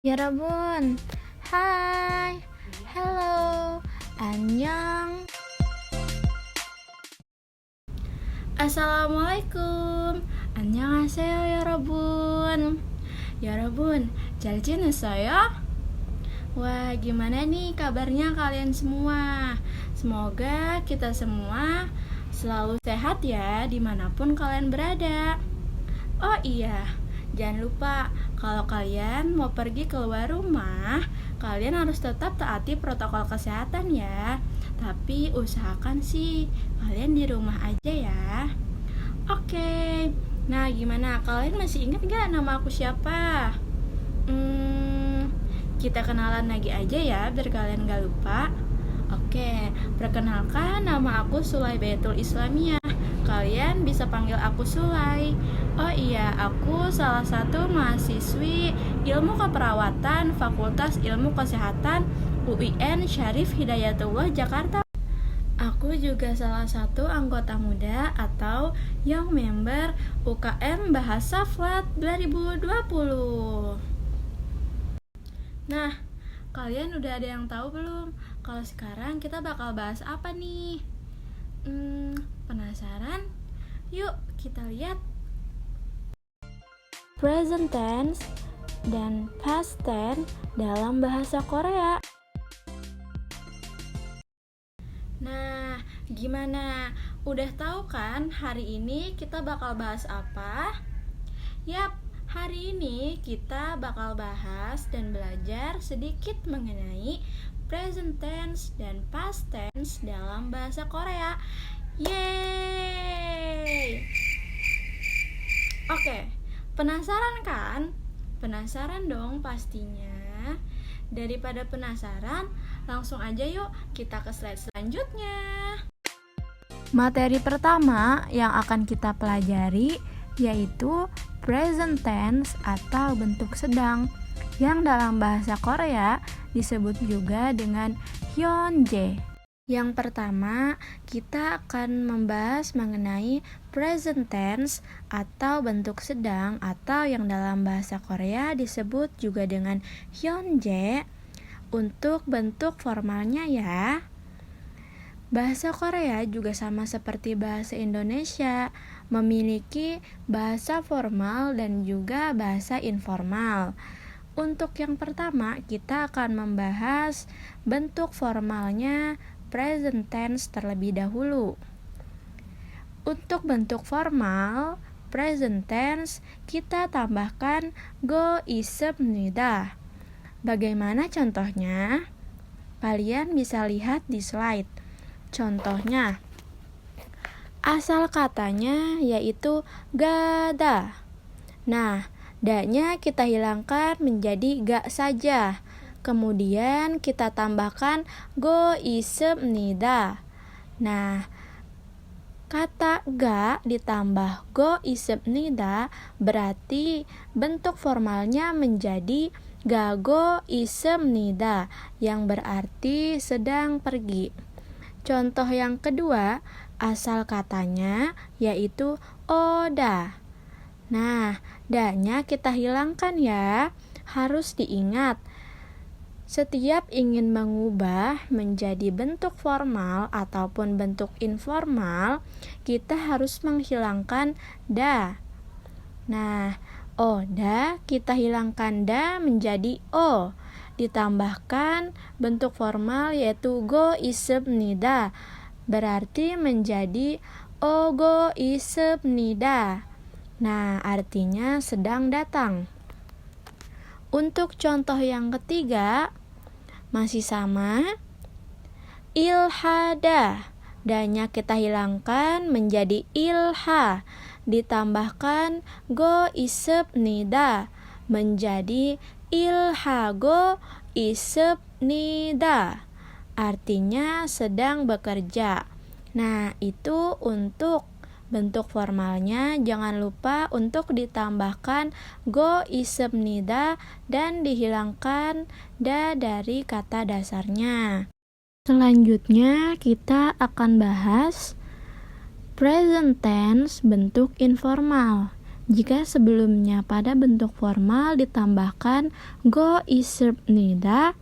여러분, hai, hello, annyeong. Assalamualaikum, 안녕하세요 여러분. 여러분, 잘 지냈어요? Wah, gimana nih kabarnya kalian semua? Semoga kita semua selalu sehat ya dimanapun kalian berada. Oh iya, jangan lupa kalau kalian mau pergi keluar rumah, kalian harus tetap taati protokol kesehatan ya. Tapi usahakan sih kalian di rumah aja ya. Oke, nah gimana? Kalian masih ingat gak nama aku siapa? Kita kenalan lagi aja ya biar kalian gak lupa. Oke, perkenalkan nama aku Sulaibatul Islamiyah. Kalian bisa panggil aku Sulay. Oh iya, aku salah satu mahasiswi Ilmu Keperawatan Fakultas Ilmu Kesehatan UIN Syarif Hidayatullah Jakarta. Aku juga salah satu anggota muda atau Young Member UKM Bahasa FLAT 2020. Nah, kalian udah ada yang tahu belum? Kalau sekarang kita bakal bahas apa nih? Penasaran? Yuk kita lihat. Present tense dan past tense dalam bahasa Korea. Nah, gimana? Udah tahu kan hari ini kita bakal bahas apa? Yap, hari ini kita bakal bahas dan belajar sedikit mengenai present tense dan past tense dalam bahasa Korea. Yeay! Oke, penasaran kan? Penasaran dong pastinya. Daripada penasaran, langsung aja yuk kita ke slide selanjutnya. Materi pertama yang akan kita pelajari yaitu present tense atau bentuk sedang yang dalam bahasa Korea disebut juga dengan hyunjae. Yang pertama, kita akan membahas mengenai present tense atau bentuk sedang atau yang dalam bahasa Korea disebut juga dengan hyunjae untuk bentuk formalnya ya. Bahasa Korea juga sama seperti bahasa Indonesia, memiliki bahasa formal dan juga bahasa informal. Untuk yang pertama, kita akan membahas bentuk formalnya present tense terlebih dahulu. Untuk bentuk formal present tense, kita tambahkan go 있습니다. Bagaimana contohnya? Kalian bisa lihat di slide. Contohnya, asal katanya yaitu gada. Nah, da-nya kita hilangkan menjadi ga saja. Kemudian kita tambahkan go 있습니다. Nah, kata ga ditambah go 있습니다 berarti bentuk formalnya menjadi gago 있습니다 yang berarti sedang pergi. Contoh yang kedua, asal katanya yaitu oda. Nah, da-nya kita hilangkan ya. Harus diingat, setiap ingin mengubah menjadi bentuk formal ataupun bentuk informal, kita harus menghilangkan da. Nah, oda kita hilangkan da menjadi o. Ditambahkan bentuk formal yaitu go 있습니다. Berarti menjadi ogo 있습니다. Nah, artinya sedang datang. Untuk contoh yang ketiga, masih sama, ilhada. Da-nya kita hilangkan menjadi ilha. Ditambahkan go 있습니다 menjadi ilhago 있습니다. Artinya sedang bekerja. Nah, itu untuk bentuk formalnya. Jangan lupa untuk ditambahkan go 있습니다 dan dihilangkan da dari kata dasarnya. Selanjutnya kita akan bahas present tense bentuk informal. Jika sebelumnya pada bentuk formal ditambahkan go 있습니다.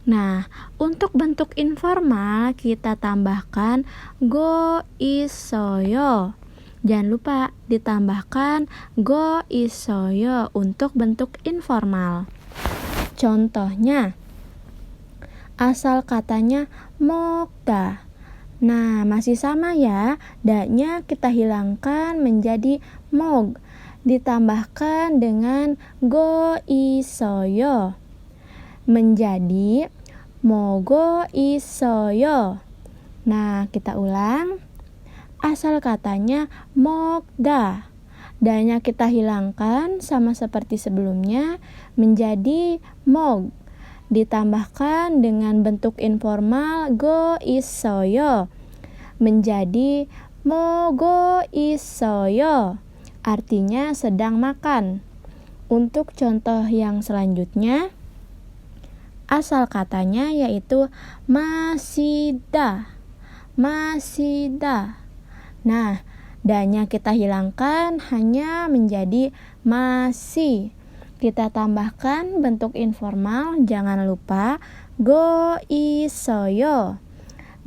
Nah, untuk bentuk informal kita tambahkan go 있어요. Jangan lupa ditambahkan go 있어요 untuk bentuk informal. Contohnya, asal katanya 먹다. Nah, masih sama ya, da-nya kita hilangkan menjadi mog, ditambahkan dengan go 있어요 menjadi mogo 있어요. Nah, kita ulang. Asal katanya mogda. Da-nya kita hilangkan sama seperti sebelumnya menjadi mog, ditambahkan dengan bentuk informal go 있어요 menjadi mogo 있어요, artinya sedang makan. Untuk contoh yang selanjutnya, asal katanya yaitu masida. Nah, da-nya kita hilangkan hanya menjadi masih. Kita tambahkan bentuk informal, jangan lupa go 있어요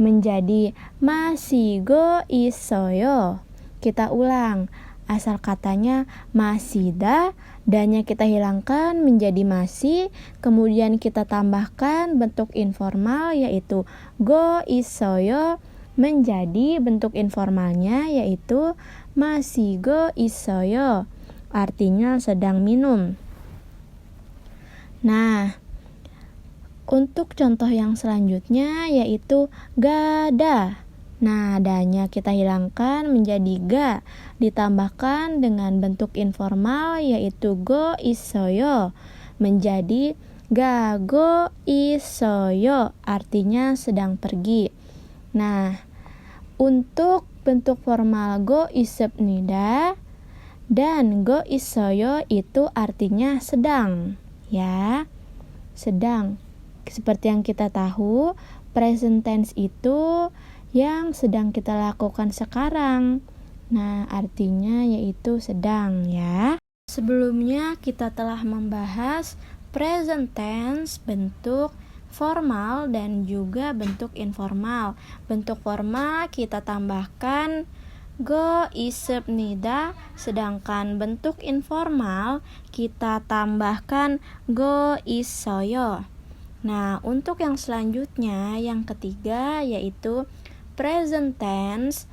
menjadi 마시고 있어요. Kita ulang. Asal katanya masida, da-nya kita hilangkan menjadi masih, kemudian kita tambahkan bentuk informal yaitu go 있어요 menjadi bentuk informalnya yaitu 마시고 있어요, artinya sedang minum. Nah, untuk contoh yang selanjutnya yaitu gada. Nah, da-nya kita hilangkan menjadi ga, ditambahkan dengan bentuk informal yaitu go 있어요 menjadi gago 있어요, artinya sedang pergi. Nah, untuk bentuk formal go 있습니다 dan go 있어요 itu artinya sedang, ya, sedang. Seperti yang kita tahu, present tense itu yang sedang kita lakukan sekarang. Nah, artinya yaitu sedang, ya. Sebelumnya kita telah membahas present tense bentuk formal dan juga bentuk informal. Bentuk formal kita tambahkan go 있습니다, sedangkan bentuk informal kita tambahkan go 있어요. Nah, untuk yang selanjutnya, yang ketiga yaitu present tense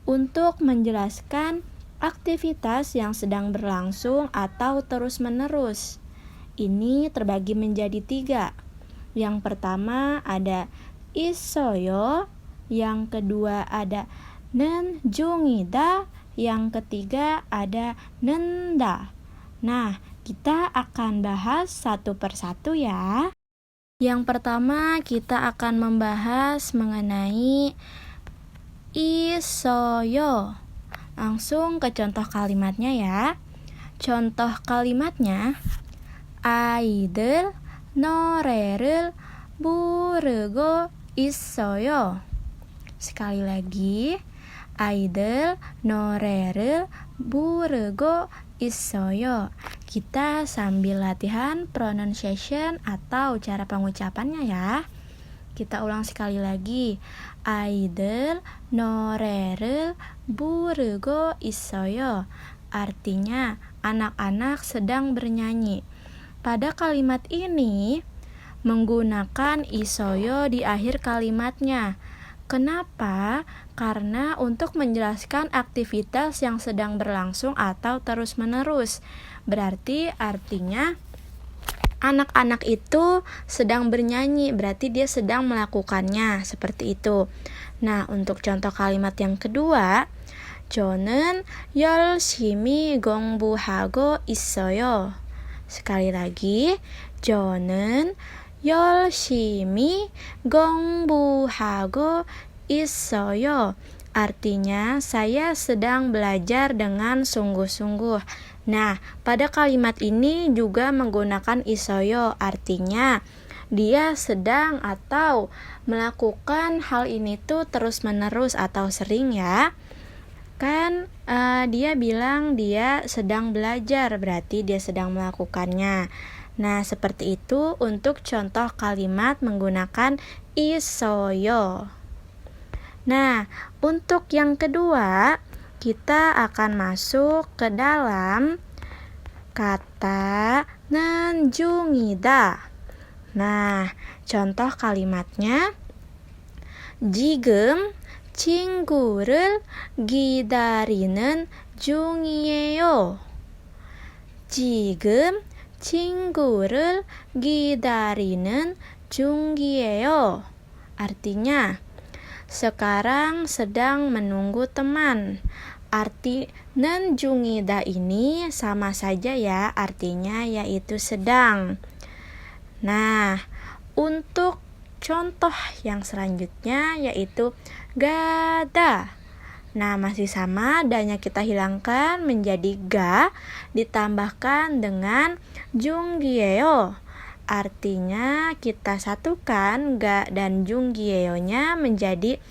untuk menjelaskan aktivitas yang sedang berlangsung atau terus-menerus. Ini terbagi menjadi 3. Yang pertama ada 있어요, yang kedua ada 는 중이다, yang ketiga ada 는다. Nah, kita akan bahas satu persatu ya. Yang pertama kita akan membahas mengenai 있어요. Langsung ke contoh kalimatnya ya. Contoh kalimatnya, 아이들 노래를 부르고 있어요. Sekali lagi, 아이들 노래를 부르고 있어요. Kita sambil latihan pronunciation atau cara pengucapannya ya. Kita ulang sekali lagi. 아이들 노래를 부르고 있어요. Artinya anak-anak sedang bernyanyi. Pada kalimat ini menggunakan 있어요 di akhir kalimatnya. Kenapa? Karena untuk menjelaskan aktivitas yang sedang berlangsung atau terus-menerus. Berarti artinya anak-anak itu sedang bernyanyi, berarti dia sedang melakukannya, seperti itu. Nah, untuk contoh kalimat yang kedua, 저는 열심히 공부하고 있어요. Sekali lagi, 저는 열심히 공부하고 있어요. Artinya, saya sedang belajar dengan sungguh-sungguh. Nah, pada kalimat ini juga menggunakan 있어요, artinya dia sedang atau melakukan hal ini tuh terus-menerus atau sering ya. Kan dia bilang dia sedang belajar, berarti dia sedang melakukannya. Nah, seperti itu untuk contoh kalimat menggunakan isoyo. Nah, untuk yang kedua, kita akan masuk ke dalam kata nanjungida. Nah, contoh kalimatnya, 지금 친구를 기다리는 중이에요. 지금 친구를 기다리는 중이에요. Artinya, sekarang sedang menunggu teman. Arti nanjungida ini sama saja ya, artinya yaitu sedang. Nah, untuk contoh yang selanjutnya yaitu gada. Nah, masih sama, danya kita hilangkan menjadi ga, ditambahkan dengan junggieyo. Artinya kita satukan ga dan junggieyo-nya menjadi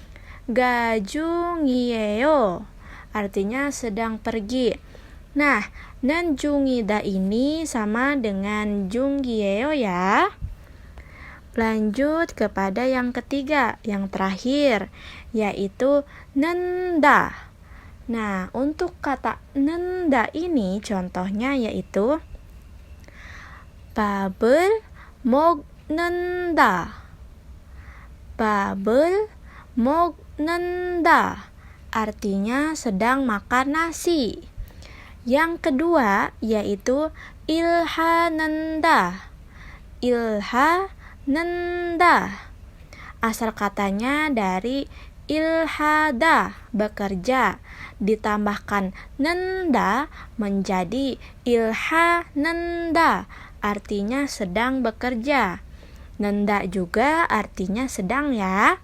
ga junggieyo. Artinya sedang pergi. Nah, nanjungida ini sama dengan junggieyo ya. Lanjut kepada yang ketiga, yang terakhir, yaitu nenda. Nah, untuk kata nenda ini contohnya yaitu 밥을 먹는다. 밥을 먹는다. Artinya sedang makan nasi. Yang kedua yaitu ilhanenda. Ilhanenda. Asal katanya dari ilhada, bekerja, ditambahkan nenda menjadi ilhanenda, artinya sedang bekerja. Nenda juga artinya sedang ya.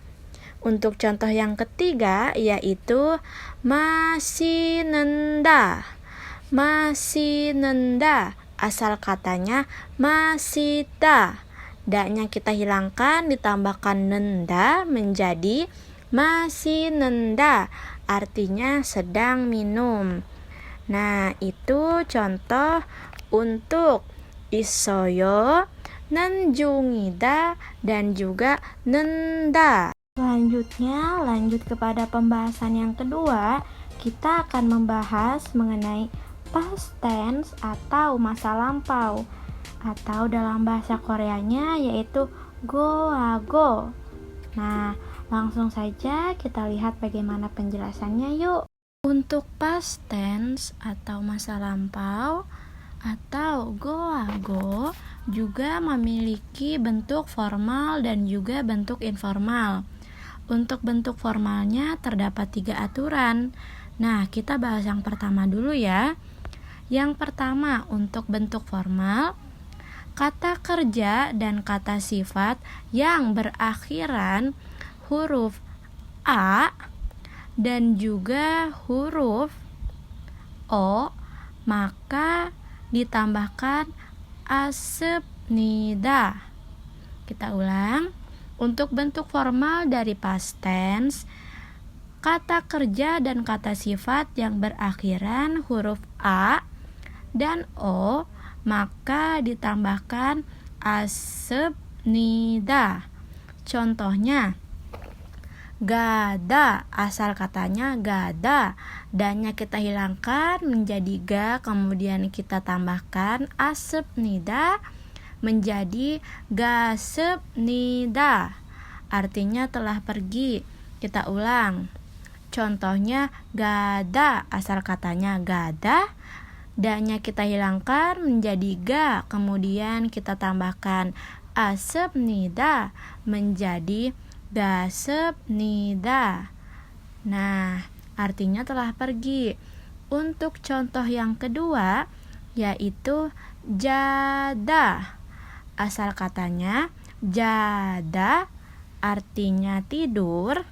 Untuk contoh yang ketiga yaitu masih nenda. Masih nenda, asal katanya masih da. Da-nya kita hilangkan, ditambahkan nenda menjadi masih nenda, artinya sedang minum. Nah, itu contoh untuk isoyo, nanjungida, dan juga nenda. Selanjutnya, lanjut kepada pembahasan yang kedua. Kita akan membahas mengenai past tense atau masa lampau, atau dalam bahasa Koreanya yaitu go. Nah, langsung saja kita lihat bagaimana penjelasannya yuk. Untuk past tense atau masa lampau atau go juga memiliki bentuk formal dan juga bentuk informal. Untuk bentuk formalnya terdapat 3 aturan. Nah, kita bahas yang pertama dulu ya. Yang pertama, untuk bentuk formal, kata kerja dan kata sifat yang berakhiran huruf A dan juga huruf O, maka ditambahkan asepnida. Kita ulang. Untuk bentuk formal dari past tense, kata kerja dan kata sifat yang berakhiran huruf A dan O, maka ditambahkan asepnida. Contohnya, gada, asal katanya gada, dannya kita hilangkan menjadi ga, kemudian kita tambahkan asepnida menjadi gasepnida, artinya telah pergi. Kita ulang. Contohnya, gada, asal katanya gada, da-nya kita hilangkan menjadi ga, kemudian kita tambahkan asepnida menjadi gasepnida. Nah, artinya telah pergi. Untuk contoh yang kedua yaitu jada. Asal katanya jada, artinya tidur.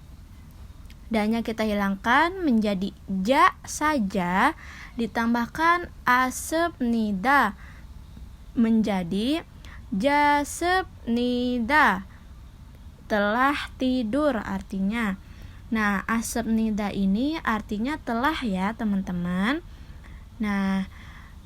Da-nya kita hilangkan menjadi ja saja, ditambahkan asepnida menjadi jasepnida, telah tidur artinya. Nah, asepnida ini artinya telah ya teman-teman. Nah,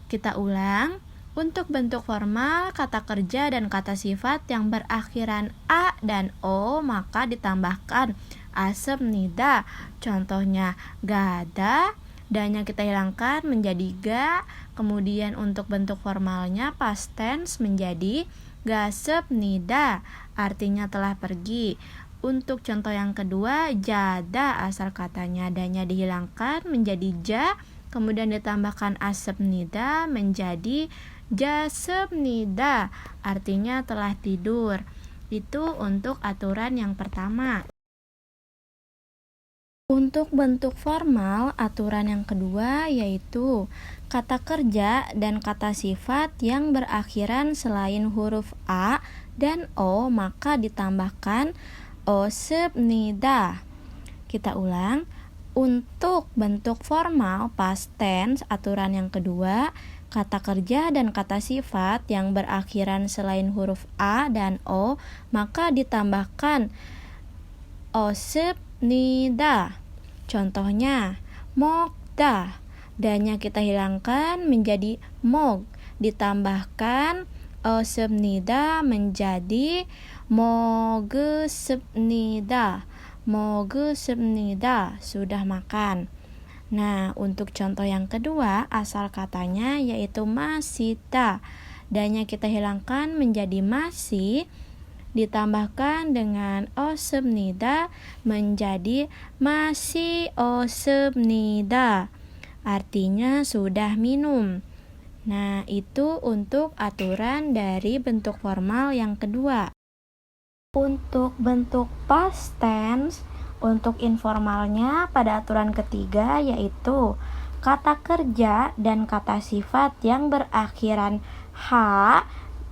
kita ulang. Untuk bentuk formal, kata kerja dan kata sifat yang berakhiran a dan o maka ditambahkan asepnida. Contohnya gada, da-nya kita hilangkan menjadi ga. Kemudian untuk bentuk formalnya past tense menjadi gasepnida, artinya telah pergi. Untuk contoh yang kedua, jada, asal katanya da-nya dihilangkan menjadi ja, kemudian ditambahkan asepnida menjadi jasepnida, artinya telah tidur. Itu untuk aturan yang pertama. Untuk bentuk formal, aturan yang kedua yaitu kata kerja dan kata sifat yang berakhiran selain huruf a dan o maka ditambahkan osepnida. Kita ulang. Untuk bentuk formal past tense, aturan yang kedua, kata kerja dan kata sifat yang berakhiran selain huruf a dan o maka ditambahkan osepnida. Contohnya, mogda, da-nya kita hilangkan menjadi mog, ditambahkan osepnida menjadi mogesepnida. Mogesepnida, sudah makan. Nah, untuk contoh yang kedua, asal katanya yaitu masita. Da-nya kita hilangkan menjadi masih, ditambahkan dengan osepnida menjadi masih osepnida. Artinya sudah minum. Nah, itu untuk aturan dari bentuk formal yang kedua. Untuk bentuk past tense, untuk informalnya pada aturan ketiga yaitu kata kerja dan kata sifat yang berakhiran h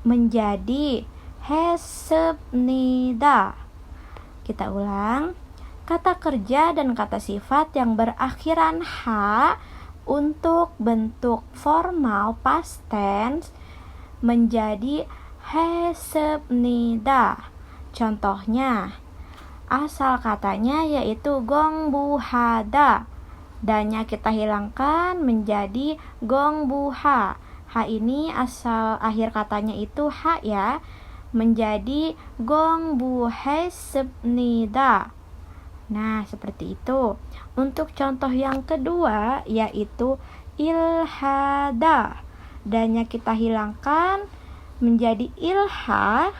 menjadi hesepnida. Kita ulang. Kata kerja dan kata sifat yang berakhiran h untuk bentuk formal past tense menjadi hesepnida. Contohnya, asal katanya yaitu gongbuhada. Da-nya kita hilangkan menjadi gongbuha. H ini asal akhir katanya itu h ya, menjadi gongbuhesepnida. Nah, seperti itu. Untuk contoh yang kedua yaitu ilhada. Da-nya kita hilangkan menjadi ilha,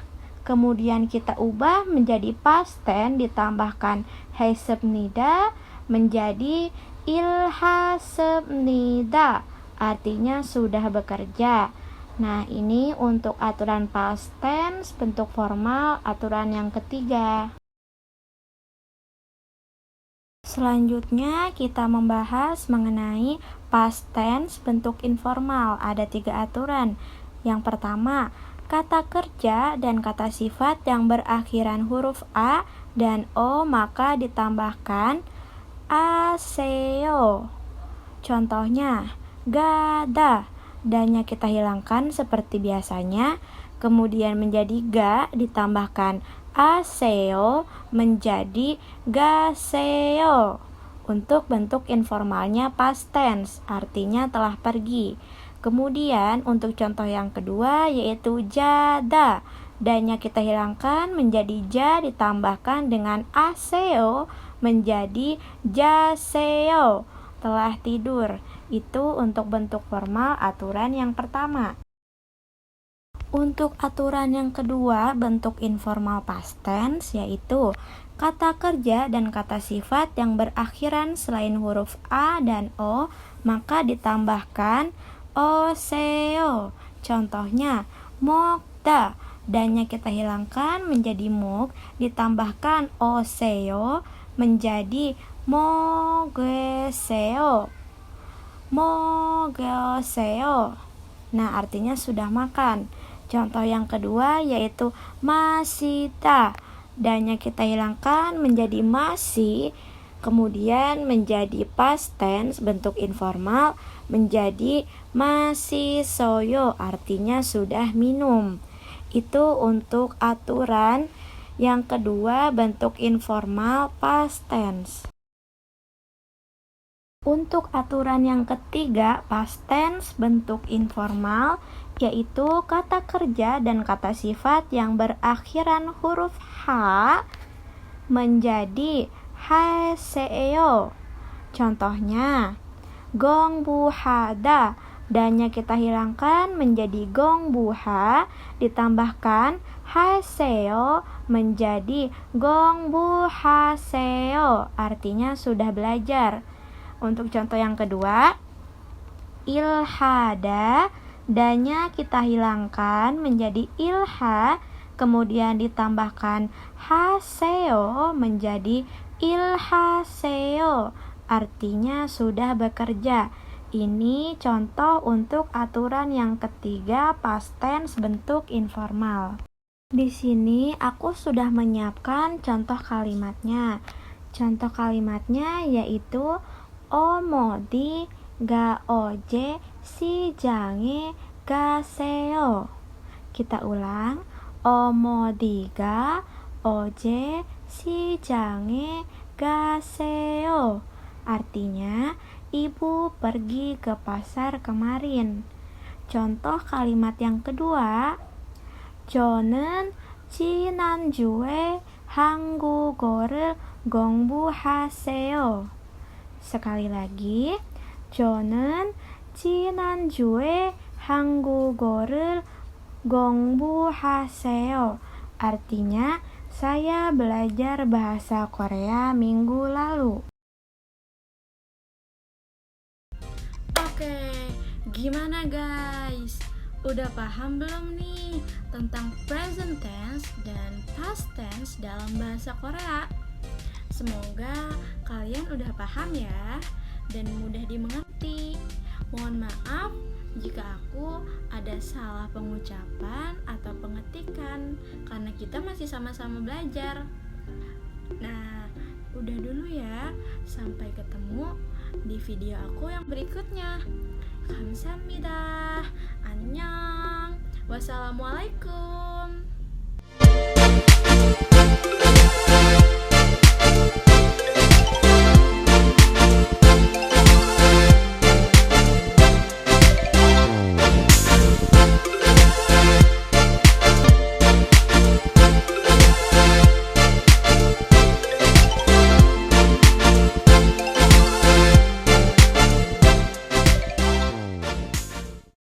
kemudian kita ubah menjadi past tense ditambahkan hesepnida menjadi ilhasepnida, artinya sudah bekerja. Nah, ini untuk aturan past tense bentuk formal aturan yang ketiga. Selanjutnya kita membahas mengenai past tense bentuk informal. Ada 3 aturan. Yang pertama, kata kerja dan kata sifat yang berakhiran huruf a dan o maka ditambahkan aseo. Contohnya, gada, da-nya kita hilangkan seperti biasanya, kemudian menjadi ga ditambahkan aseo menjadi gaseo. Untuk bentuk informalnya past tense, artinya telah pergi. Kemudian untuk contoh yang kedua yaitu jada. Da-nya kita hilangkan menjadi ja ditambahkan dengan aseo menjadi jaseo. Telah tidur. Itu untuk bentuk formal aturan yang pertama. Untuk aturan yang kedua bentuk informal past tense yaitu kata kerja dan kata sifat yang berakhiran selain huruf a dan o maka ditambahkan oseo. Contohnya, mogda, da-nya kita hilangkan menjadi mog, ditambahkan oseo menjadi mogeseo. Mogeseo. Nah, artinya sudah makan. Contoh yang kedua yaitu masita. Da-nya kita hilangkan menjadi masih, kemudian menjadi past tense bentuk informal menjadi masih soyo, artinya sudah minum. Itu untuk aturan Yang kedua, bentuk informal past tense. Untuk aturan yang ketiga, past tense bentuk informal, yaitu kata kerja dan kata sifat yang berakhiran huruf H menjadi haseyo. Contohnya, gongbuhada, dan-nya kita hilangkan menjadi gongbuha, ditambahkan haseyo menjadi gongbuhaseo, artinya sudah belajar. Untuk contoh yang kedua, ilhada, dan-nya kita hilangkan menjadi ilha, kemudian ditambahkan haseo menjadi ilhaseo, artinya sudah bekerja. Ini contoh untuk aturan yang ketiga past tense bentuk informal. Di sini aku sudah menyiapkan contoh kalimatnya. Contoh kalimatnya yaitu omodi ga oje sijange gaseo. Kita ulang, omodi ga oje sijange gaseo, artinya ibu pergi ke pasar kemarin. Contoh kalimat yang kedua, 저는 지난주에 한국어를 공부했어요. Sekali lagi, 저는 지난주에 한국어를 공부했어요. Artinya, saya belajar bahasa Korea minggu lalu. Oke, gimana guys? Udah paham belum nih tentang present tense dan past tense dalam bahasa Korea? Semoga kalian udah paham ya dan mudah dimengerti. Mohon maaf jika aku ada salah pengucapan atau pengetikan karena kita masih sama-sama belajar. Nah, udah dulu ya. Sampai ketemu di video aku yang berikutnya. 감사합니다. 안녕. Wassalamualaikum.